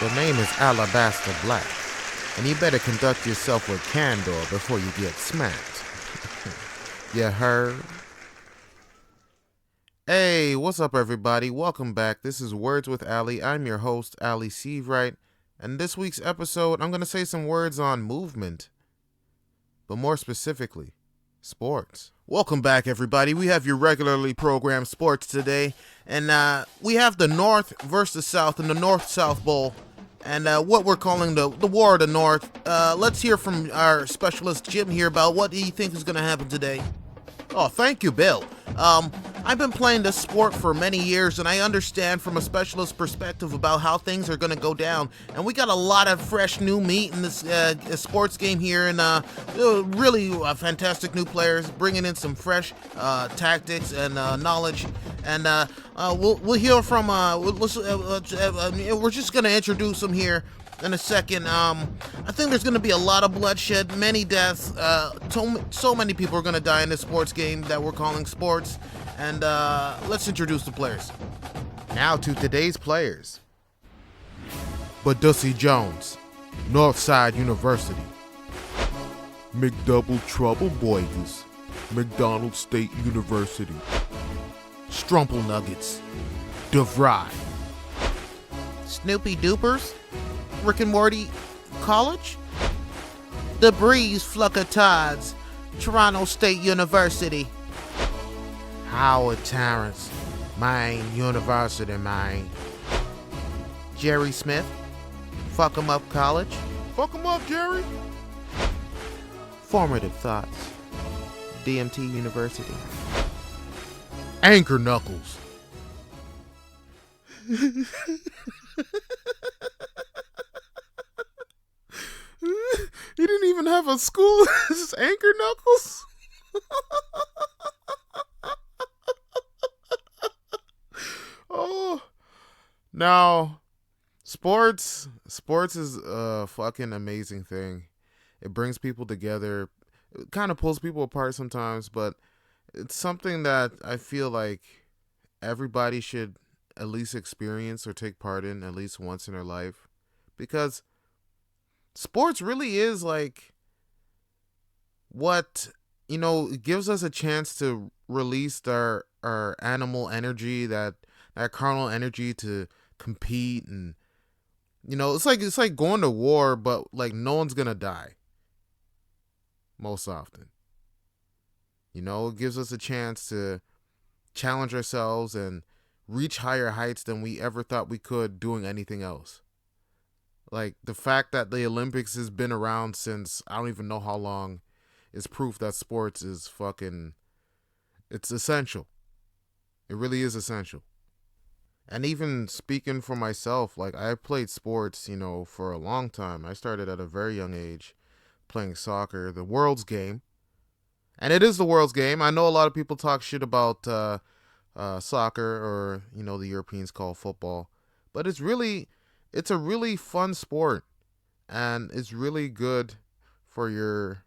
The name is Alabaster Black, and you better conduct yourself with candor before you get smacked. You heard? Hey, what's up, everybody? Welcome back. This is Words with Ali. I'm your host, Ali Seavright, and this week's episode, I'm going to say some words on movement, but more specifically, sports. Welcome back, everybody. We have your regularly programmed sports today, and we have the North versus the South in the North-South Bowl, and what we're calling the War of the North. Let's hear from our specialist, Jim, here about what he thinks is going to happen today. Oh, thank you, Bill. I've been playing this sport for many years, and I understand from a specialist perspective about how things are going to go down. And we got a lot of fresh new meat in this sports game here, and really fantastic new players bringing in some fresh tactics and knowledge. And we'll hear from. We're just going to introduce them here in a second. I think there's going to be a lot of bloodshed, many deaths. So many people are going to die in this sports game that we're calling sports. And let's introduce the players. Now to today's players. Badussi Jones, Northside University. McDouble Trouble Boys, McDonald State University. Strumple Nuggets, DeVry. Snoopy Doopers, Rick and Morty College. The Breeze Flucker Tides, Toronto State University. Howard Terrence, Maine University, Maine. Jerry Smith, Fuck 'em Up College. Fuck 'em up, Jerry. Formative Thoughts, DMT University. Anchor Knuckles. He didn't even have a school. This is Anchor Knuckles. Oh, now sports is a fucking amazing thing. It brings people together. It kind of pulls people apart sometimes, but it's something that I feel like everybody should at least experience or take part in at least once in their life, because sports really is like what, it gives us a chance to release our animal energy, that carnal energy to compete. And it's like going to war, but like no one's gonna die most often. It gives us a chance to challenge ourselves and reach higher heights than we ever thought we could doing anything else. Like, the fact that the Olympics has been around since I don't even know how long is proof that sports is it's essential. It really is essential. And even speaking for myself, like, I played sports, for a long time. I started at a very young age playing soccer, the world's game. And it is the world's game. I know a lot of people talk shit about soccer, or, the Europeans call football. But it's a really fun sport, and it's really good for your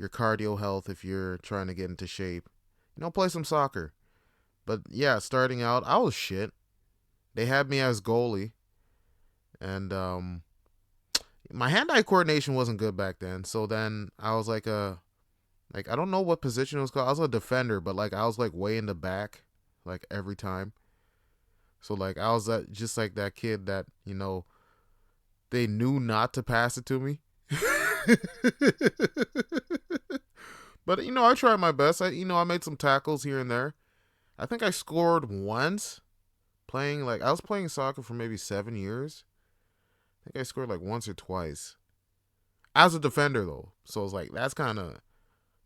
cardio health if you're trying to get into shape. Play some soccer. But yeah, starting out, I was shit. They had me as goalie, and my hand-eye coordination wasn't good back then. So then I was like I don't know what position it was called. I was a defender, but like I was like way in the back, like every time. So like I was just like that kid that, they knew not to pass it to me. But I tried my best. I made some tackles here and there. I think I scored once I was playing soccer for maybe 7 years. I think I scored like once or twice. As a defender though. So it's like, that's kind of,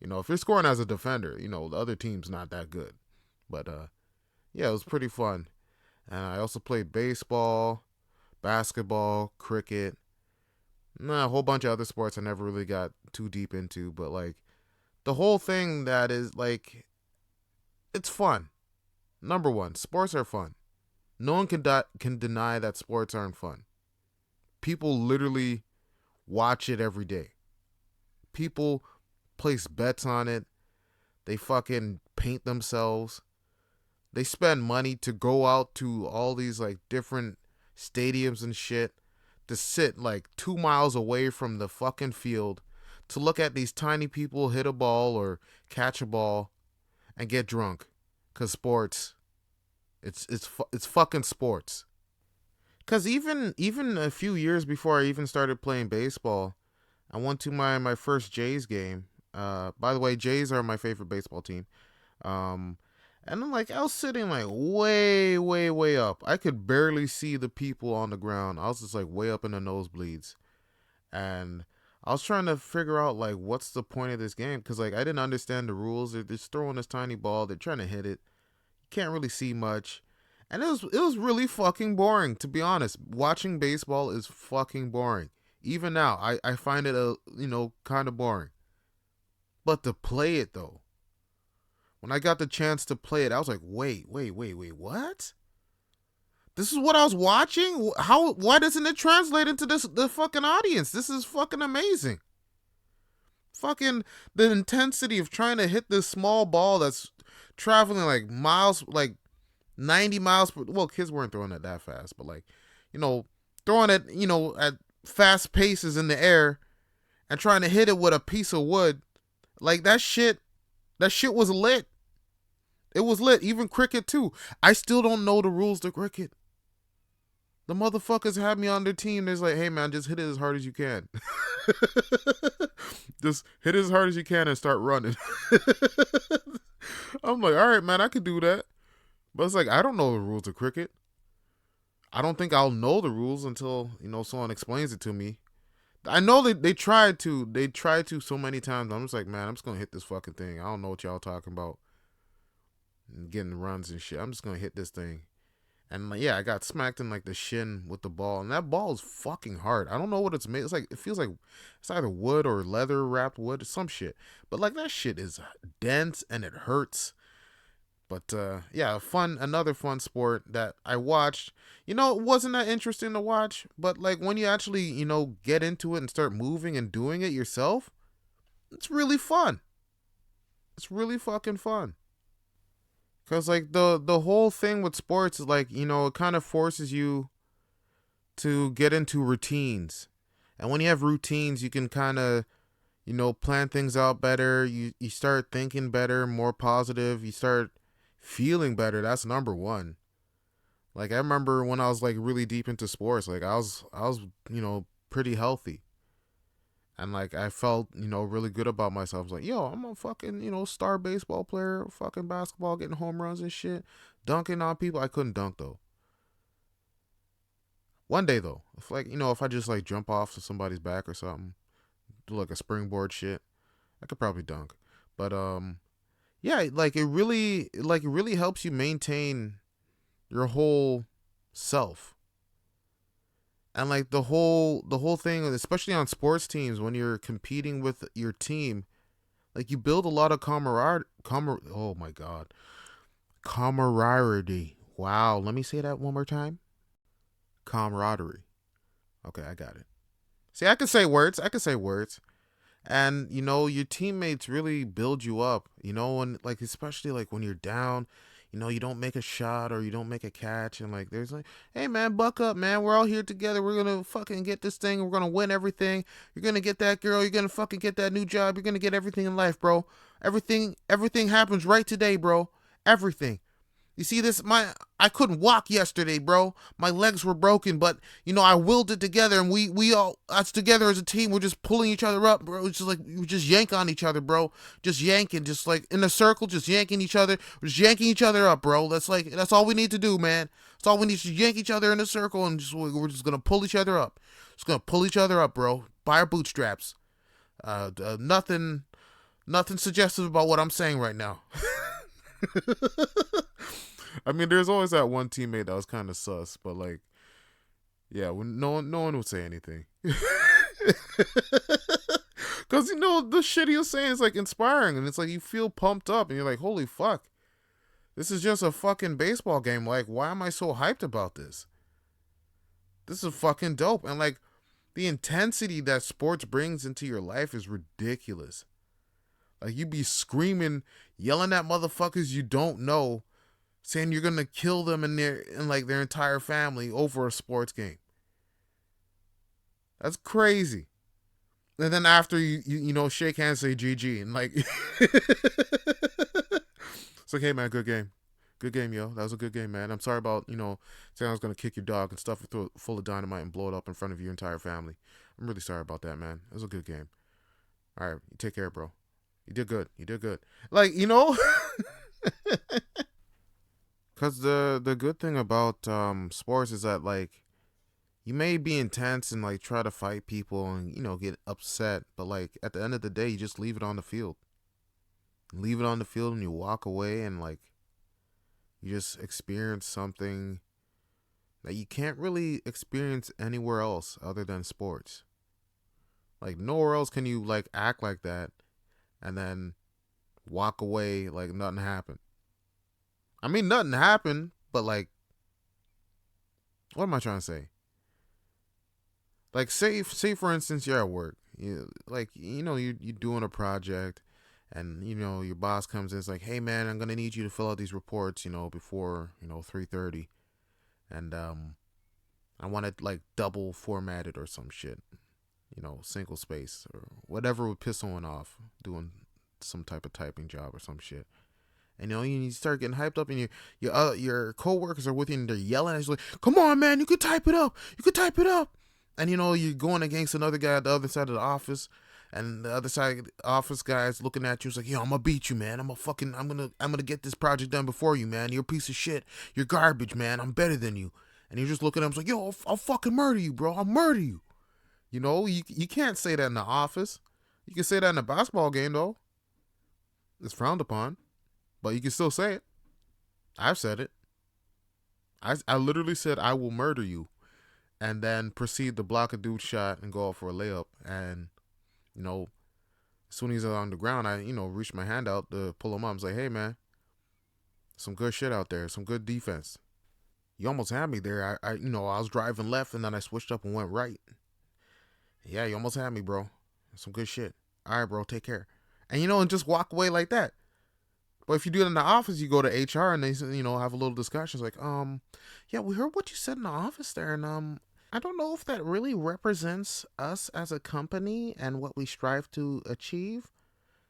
if you're scoring as a defender, the other team's not that good. But yeah, it was pretty fun. And I also played baseball, basketball, cricket, a whole bunch of other sports I never really got too deep into. But like, the whole thing that is like, it's fun. Number one, sports are fun. No one can deny that sports aren't fun. People literally watch it every day. People place bets on it. They fucking paint themselves. They spend money to go out to all these like different stadiums and shit to sit like 2 miles away from the fucking field to look at these tiny people hit a ball or catch a ball and get drunk. Cause sports, it's fucking sports. Cause even a few years before I even started playing baseball, I went to my first Jays game. By the way, Jays are my favorite baseball team. Um, and then like I was sitting like way, way, way up. I could barely see the people on the ground. I was just like way up in the nosebleeds, and I was trying to figure out like what's the point of this game because like I didn't understand the rules. They're just throwing this tiny ball. They're trying to hit it. You can't really see much. And it was really fucking boring, to be honest. Watching baseball is fucking boring. Even now, I find it kind of boring. But to play it though, when I got the chance to play it, I was like, wait, what? This is what I was watching? How? Why doesn't it translate into the fucking audience? This is fucking amazing. Fucking the intensity of trying to hit this small ball that's traveling like miles, like 90 miles per. Well, kids weren't throwing it that fast, but like, you know, throwing it, at fast paces in the air and trying to hit it with a piece of wood. Like that shit was lit. It was lit. Even cricket too. I still don't know the rules to cricket. The motherfuckers have me on their team. They're like, hey man, just hit it as hard as you can. Just hit it as hard as you can and start running. I'm like, all right, man, I could do that. But it's like, I don't know the rules of cricket. I don't think I'll know the rules until, someone explains it to me. I know they tried to. They tried to so many times. I'm just like, man, I'm just going to hit this fucking thing. I don't know what y'all talking about. And getting runs and shit. I'm just going to hit this thing. And like, yeah, I got smacked in like the shin with the ball. And that ball is fucking hard. I don't know what it's made. It's like, it feels like it's either wood or leather wrapped wood or some shit. But like that shit is dense and it hurts. But yeah, another fun sport that I watched. It wasn't that interesting to watch, but like when you actually, get into it and start moving and doing it yourself, it's really fun. It's really fucking fun. Cause like the whole thing with sports is like, it kind of forces you to get into routines. And when you have routines, you can kind of, plan things out better. You start thinking better, more positive. You start feeling better. That's number one. Like I remember when I was like really deep into sports, like I was pretty healthy, and like I felt really good about myself. I was like, yo, I'm a fucking star baseball player, fucking basketball, getting home runs and shit, dunking on people. I couldn't dunk though. One day though, if I just like jump off to somebody's back or something, do like a springboard shit, I could probably dunk. But yeah, like it really helps you maintain your whole self. And like the whole thing, especially on sports teams when you're competing with your team, like you build a lot of oh my god. Camaraderie. Wow, let me say that one more time. Camaraderie. Okay, I got it. See, I can say words. I can say words. And your teammates really build you up, when like especially like when you're down, you don't make a shot or you don't make a catch, and like there's like, hey man, buck up, man, we're all here together, we're gonna fucking get this thing, we're gonna win everything, you're gonna get that girl, you're gonna fucking get that new job, you're gonna get everything in life, bro. Everything happens right today, bro. Everything. You see this? I couldn't walk yesterday, bro. My legs were broken, but I willed it together, and we all us together as a team. We're just pulling each other up, bro. It's just like we just yank on each other, bro. Just yanking, just like in a circle, just yanking each other. We're just yanking each other up, bro. That's all we need to do, man. That's all we need to yank each other in a circle, and we're just gonna pull each other up. Just gonna pull each other up, bro. By our bootstraps. Nothing suggestive about what I'm saying right now. I mean, there's always that one teammate that was kind of sus, but like, yeah, when no one would say anything, because the shit he was saying is like inspiring, and it's like you feel pumped up, and you're like, holy fuck, this is just a fucking baseball game. Like, why am I so hyped about this? This is fucking dope, and like the intensity that sports brings into your life is ridiculous. Like you be screaming, yelling at motherfuckers you don't know, saying you're gonna kill them and like their entire family over a sports game. That's crazy. And then after you know shake hands, say GG, and like it's like, hey man, good game. Good game, yo. That was a good game, man. I'm sorry about, saying I was gonna kick your dog and stuff it through it full of dynamite and blow it up in front of your entire family. I'm really sorry about that, man. It was a good game. All right, you take care, bro. You did good. You did good. Like, cause the good thing about sports is that like you may be intense and like try to fight people and get upset, but like at the end of the day, you just leave it on the field. Leave it on the field and you walk away and like you just experience something that you can't really experience anywhere else other than sports. Like nowhere else can you like act like that and then walk away like nothing happened. I mean, nothing happened, but like, what am I trying to say? Like, say for instance, you're at work. You're doing a project, and your boss comes in. It's like, hey man, I'm gonna need you to fill out these reports. Before 3:30, and I want it like double formatted or some shit. Single space or whatever would piss someone off doing some type of typing job or some shit. And you start getting hyped up, and your coworkers are with you, and they're yelling at you like, "Come on, man, you could type it up, you could type it up." And you're going against another guy at the other side of the office, and the other side of the office guy is looking at you. It's like, "Yo, I'm gonna beat you, man. I'm gonna get this project done before you, man. You're a piece of shit. You're garbage, man. I'm better than you." And you're just looking at him, it's like, "Yo, I'll fucking murder you, bro. I'll murder you." You can't say that in the office. You can say that in a basketball game though. It's frowned upon, but you can still say it. I've said it. I literally said I will murder you, and then proceed to block a dude's shot and go out for a layup. And you know, as soon as he's on the ground, I reach my hand out to pull him up. I was like, hey man, some good shit out there, some good defense. You almost had me there. I was driving left and then I switched up and went right. Yeah, you almost had me, bro. Some good shit. All right, bro, take care. And just walk away like that. But if you do it in the office, you go to HR and they have a little discussion. It's like, yeah, we heard what you said in the office there, and I don't know if that really represents us as a company and what we strive to achieve.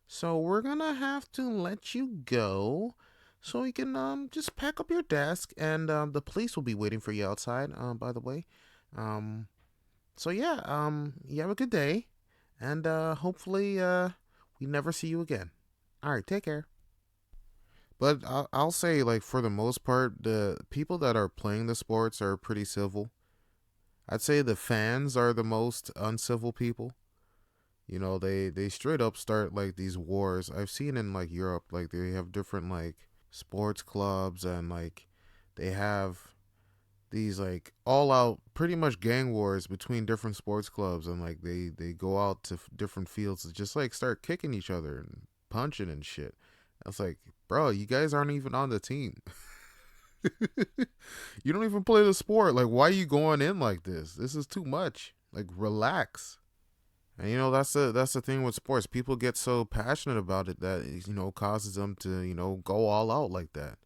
So we're gonna have to let you go, so you can just pack up your desk, and the police will be waiting for you outside. By the way, um, so yeah, you have a good day, and hopefully we never see you again. All right, take care. But I'll say, like, for the most part, the people that are playing the sports are pretty civil. I'd say the fans are the most uncivil people. They straight up start like these wars. I've seen in like Europe, like they have different like sports clubs, and like they have these like all out pretty much gang wars between different sports clubs, and like they go out to different fields to just like start kicking each other and punching and shit. It's like, bro, you guys aren't even on the team. You don't even play the sport. Like, why are you going in like this? This is too much. Like, relax. And that's the thing with sports. People get so passionate about it that causes them to go all out like that.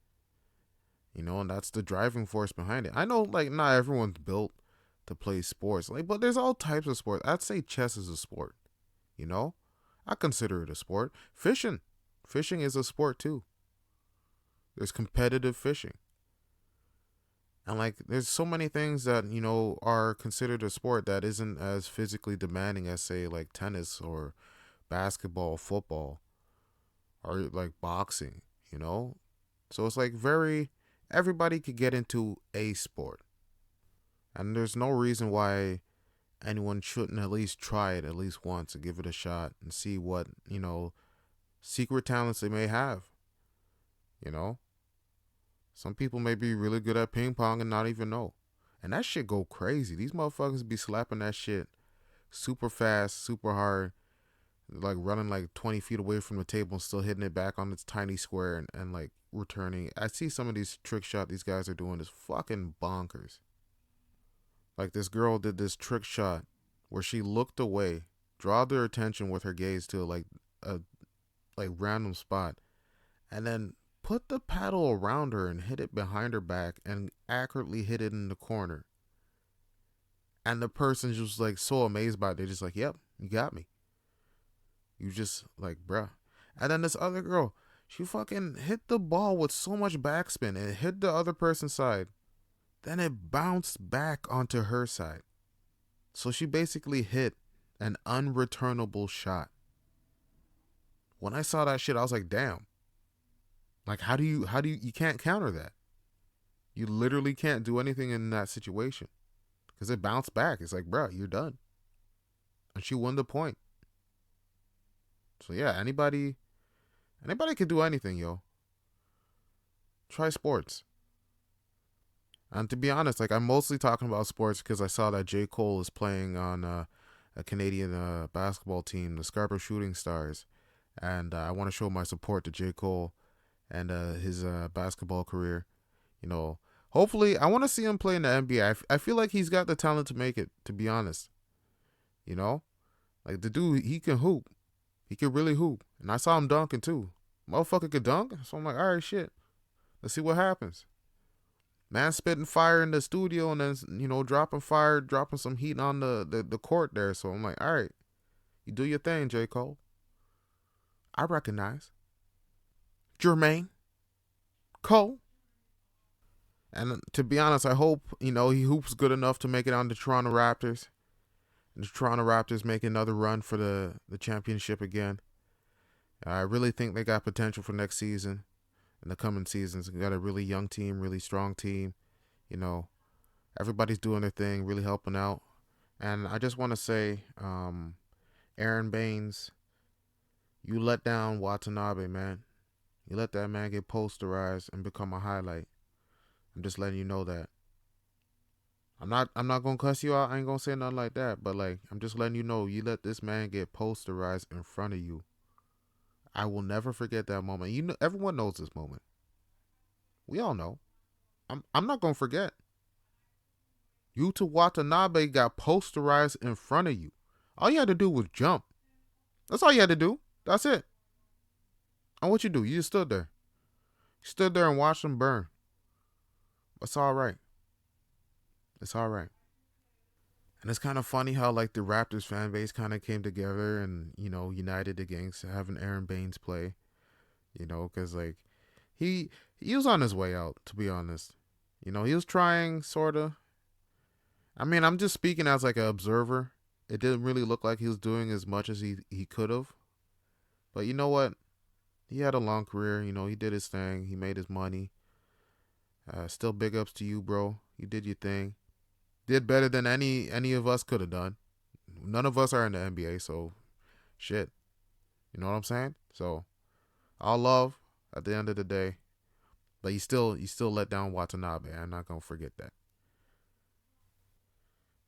And that's the driving force behind it. I know, like, not everyone's built to play sports, like, but there's all types of sports. I'd say chess is a sport. You know, I consider it a sport. Fishing is a sport too. There's competitive fishing. And like there's so many things that, are considered a sport that isn't as physically demanding as say like tennis or basketball, football, or like boxing, you know? So it's like very everybody could get into a sport. And there's no reason why anyone shouldn't at least try it at least once and give it a shot and see what, secret talents they may have, you know? Some people may be really good at ping pong and not even know. And that shit go crazy. These motherfuckers be slapping that shit super fast, super hard, like running like 20 feet away from the table and still hitting it back on its tiny square, and like returning. I see some of these trick shot these guys are doing is fucking bonkers. Like this girl did this trick shot where she looked away, draw their attention with her gaze to like a like random spot, and then put the paddle around her and hit it behind her back and accurately hit it in the corner. And the person's just like so amazed by it. They're just like, yep, you got me. You just like, bruh. And then this other girl, she fucking hit the ball with so much backspin and it hit the other person's side. Then it bounced back onto her side. So she basically hit an unreturnable shot. When I saw that shit, I was like, damn. Like, you can't counter that. You literally can't do anything in that situation because it bounced back. It's like, bro, you're done. And she won the point. So yeah, anybody can do anything, yo. Try sports. And to be honest, like I'm mostly talking about sports because I saw that J. Cole is playing on a Canadian basketball team, the Scarborough Shooting Stars, and I want to show my support to J. Cole and his basketball career. You know, hopefully, I want to see him play in the NBA. I feel like he's got the talent to make it. To be honest, you know, like the dude, he can hoop. He can really hoop, and I saw him dunking too. Motherfucker could dunk, so I'm like, all right, shit. Let's see what happens. Man spitting fire in the studio and then, dropping fire, dropping some heat on the court there. So I'm like, all right, you do your thing, J. Cole. I recognize. Jermaine Cole. And to be honest, I hope, he hoops good enough to make it on the Toronto Raptors. And the Toronto Raptors make another run for the championship again. I really think they got potential for next season and the coming seasons. We got a really young team, really strong team. You know, everybody's doing their thing, really helping out. And I just want to say, Aaron Baines, you let down Watanabe, man. You let that man get posterized and become a highlight. I'm just letting you know that. I'm not gonna cuss you out. I ain't gonna say nothing like that. But like I'm just letting you know, you let this man get posterized in front of you. I will never forget that moment. Everyone knows this moment. We all know. I'm not gonna forget. Yuta Watanabe got posterized in front of you. All you had to do was jump. That's all you had to do. That's it. And what you do? You just stood there. You stood there and watched him burn. It's all right. It's all right. And it's kind of funny how like the Raptors fan base kind of came together and united against having Aaron Baines play. Because like he was on his way out, to be honest. He was trying sorta. I mean, I'm just speaking as like an observer. It didn't really look like he was doing as much as he could have. But you know what? He had a long career. He did his thing. He made his money. Still big ups to you, bro. You did your thing. Did better than any of us could have done. None of us are in the NBA, so shit. You know what I'm saying? So all love at the end of the day. But you still let down Watanabe. I'm not gonna forget that.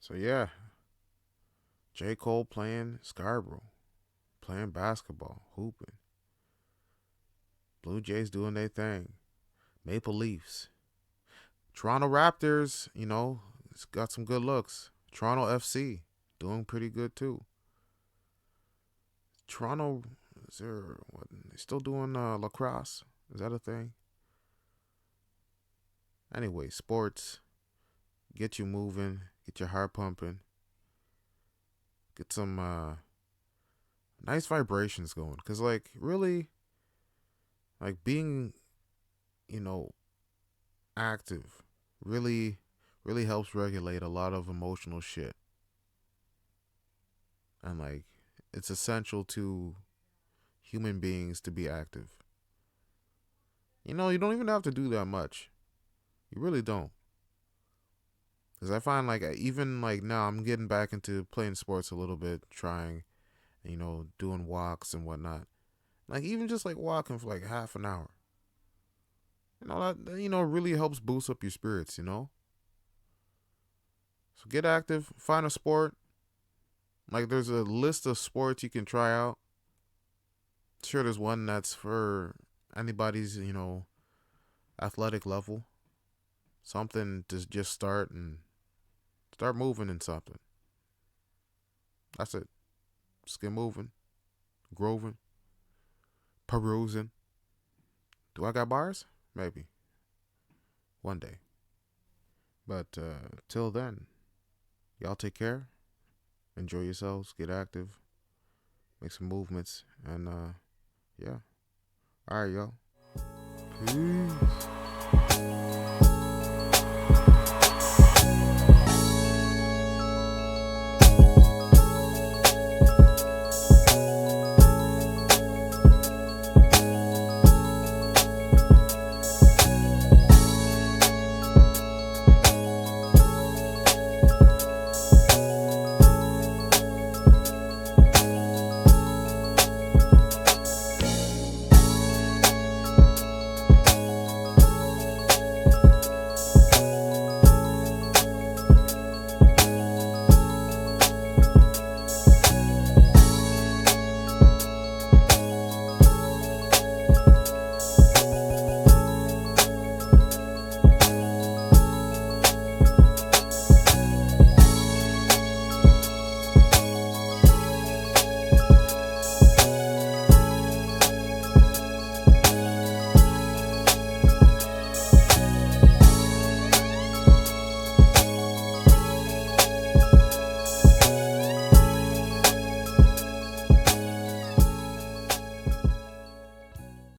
So yeah, J. Cole playing Scarborough, playing basketball, hooping. Blue Jays doing their thing. Maple Leafs. Toronto Raptors, it's got some good looks. Toronto FC doing pretty good too. Toronto, is there what? They still doing lacrosse? Is that a thing? Anyway, sports get you moving, get your heart pumping, get some nice vibrations going. Cause like really, like being, you know, active, really, really helps regulate a lot of emotional shit, and like it's essential to human beings to be active. You don't even have to do that much. You really don't. Because I find like even like now I'm getting back into playing sports a little bit, trying, doing walks and whatnot. Like even just like walking for like half an hour. That really helps boost up your spirits. So get active, find a sport. Like there's a list of sports you can try out. Sure, there's one that's for anybody's, athletic level. Something to just start moving in something. That's it. Just get moving, groving, perusing. Do I got bars? Maybe. One day. But till then, Y'all take care. Enjoy yourselves. Get active. Make some movements. And yeah. All right, y'all. Peace.